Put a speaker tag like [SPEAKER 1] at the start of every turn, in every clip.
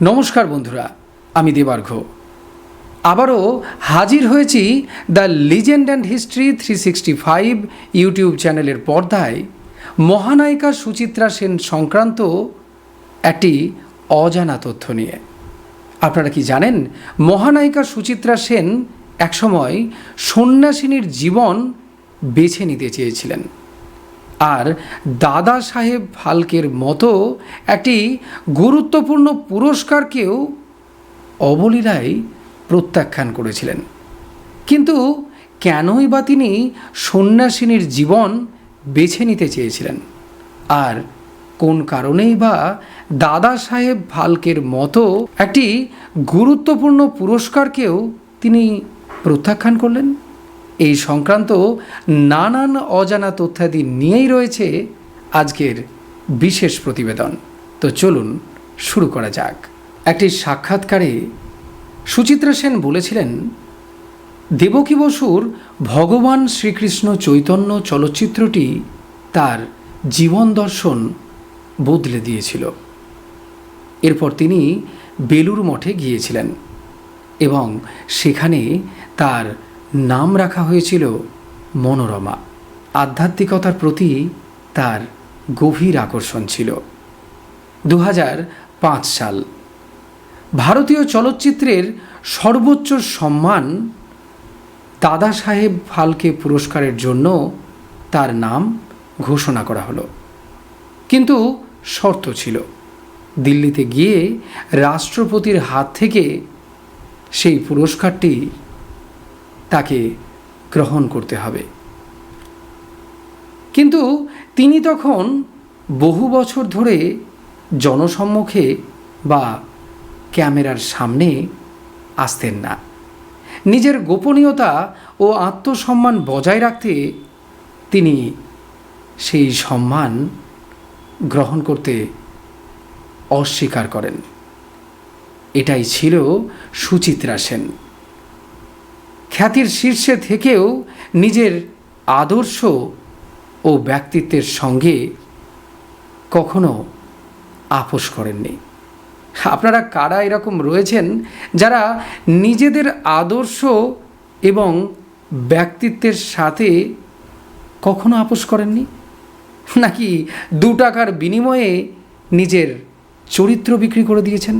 [SPEAKER 1] নমস্কার বন্ধুরা, আমি দেবার্ঘ আবারও হাজির হয়েছি the legend and history 365 YouTube চ্যানেলের পর্দায় মহানায়িকা সুচিত্রা সেন সংক্রান্ত একটি অজানা তথ্য নিয়ে। আপনারা কি জানেন, মহানায়িকা সুচিত্রা সেন একসময় সন্ন্যাসিনীর জীবন বেছে নিতে চেয়েছিলেন, আর দাদা সাহেব ফালকের মতো একটি গুরুত্বপূর্ণ পুরস্কারকেও অবলীলায় প্রত্যাখ্যান করেছিলেন। কিন্তু কেনই বা তিনি সন্ন্যাসিনীর জীবন বেছে নিতে চেয়েছিলেন, আর কোন কারণেই বা দাদা সাহেব ফালকের মতো একটি গুরুত্বপূর্ণ পুরস্কারকেও তিনি প্রত্যাখ্যান করলেন? এই সংক্রান্ত নানান অজানা তথ্যাদি নিয়েই রয়েছে আজকের বিশেষ প্রতিবেদন। তো চলুন শুরু করা যাক। একটি সাক্ষাৎকারে সুচিত্রা সেন বলেছিলেন, দেবকী বসুর ভগবান শ্রীকৃষ্ণ চৈতন্য চলচ্চিত্রটি তার জীবন দর্শন বদলে দিয়েছিল। এরপর তিনি বেলুড় মঠে গিয়েছিলেন এবং সেখানে তার নাম রাখা হয়েছিল মনোরমা। আধ্যাত্মিকতার প্রতি তার গভীর আকর্ষণ ছিল। 2005 সাল ভারতীয় চলচ্চিত্রের সর্বোচ্চ সম্মান দাদা সাহেব ফালকে পুরস্কারের জন্য তার নাম ঘোষণা করা হলো। কিন্তু শর্ত ছিল, দিল্লিতে গিয়ে রাষ্ট্রপতির হাত থেকে সেই পুরস্কারটি তাকে গ্রহণ করতে হবে। কিন্তু তিনি তখন বহু বছর ধরে জনসম্মুখে বা ক্যামেরার সামনে আসতেন না। নিজের গোপনীয়তা ও আত্মসম্মান বজায় রাখতে তিনি সেই সম্মান গ্রহণ করতে অস্বীকার করেন। এটাই ছিল সুচিত্রা সেন। খ্যাতির শীর্ষে থেকেও নিজের আদর্শ ও ব্যক্তিত্বের সঙ্গে কখনো আপোস করেননি। আপনারা কারা এরকম রয়েছেন যারা নিজেদের আদর্শ এবং ব্যক্তিত্বের সাথে কখনো আপোস করেননি? নাকি 2 টাকার বিনিময়ে নিজের চরিত্র বিক্রি করে দিয়েছেন?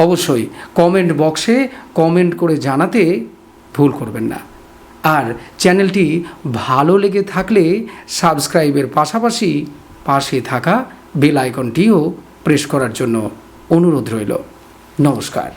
[SPEAKER 1] অবশ্যই কমেন্ট বক্সে কমেন্ট করে জানাতে ভুল করবেন না। আর চ্যানেলটি ভালো লেগে থাকলে সাবস্ক্রাইবের পাশাপাশি পাশে থাকা বেল আইকনটিও প্রেস করার জন্য অনুরোধ রইল। নমস্কার।